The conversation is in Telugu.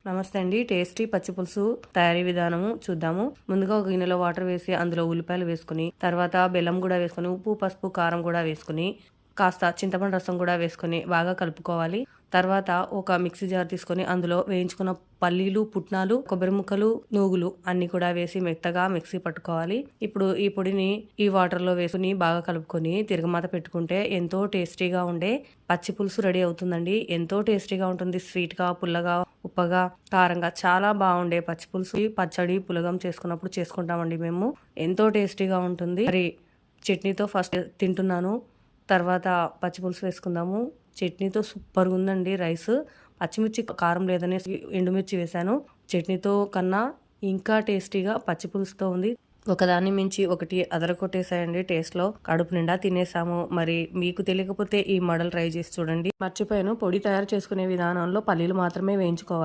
నమస్తే అండి. టేస్టీ పచ్చి పులుసు తయారీ విధానము చూద్దాము. ముందుగా ఒక గిన్నెలో వాటర్ వేసి అందులో ఉల్లిపాయలు వేసుకుని, తర్వాత బెల్లం కూడా వేసుకుని, ఉప్పు, పసుపు, కారం కూడా వేసుకుని, కాస్త చింతపండు రసం కూడా వేసుకొని బాగా కలుపుకోవాలి. తర్వాత ఒక మిక్సీ జార్ తీసుకొని అందులో వేయించుకున్న పల్లీలు, పుట్నాలు, కొబ్బరి ముక్కలు, నూగులు అన్ని కూడా వేసి మెత్తగా మిక్సీ పట్టుకోవాలి. ఇప్పుడు ఈ పొడిని ఈ వాటర్ లో వేసుకుని బాగా కలుపుకొని తిరగమాత పెట్టుకుంటే ఎంతో టేస్టీగా ఉండే పచ్చి పులుసు రెడీ అవుతుందండి. ఎంతో టేస్టీగా ఉంటుంది. స్వీట్ గా, పుల్లగా, ఉప్పగా, కారంగా చాలా బాగుండే పచ్చి పులుసు. పచ్చడి, పులగం చేసుకున్నప్పుడు చేసుకుంటామండి మేము. ఎంతో టేస్టీగా ఉంటుంది. మరి చట్నీతో ఫస్ట్ తింటున్నాను. తర్వాత పచ్చి పులుసు వేసుకుందాము. చట్నీతో సూపర్గా ఉందండి రైస్. పచ్చిమిర్చి కారం లేదనే ఎండుమిర్చి వేశాను. చట్నీతో కన్నా ఇంకా టేస్టీగా పచ్చి పులుసుతో ఉంది. ఒకదాన్ని మించి ఒకటి అదరకొట్టేసాయండి టేస్ట్లో. కడుపు నిండా తినేసాము. మరి మీకు తెలియకపోతే ఈ మోడల్ ట్రై చేసి చూడండి. మర్చిపోయాను, పొడి తయారు చేసుకునే విధానంలో పల్లీలు మాత్రమే వేయించుకోవాలి.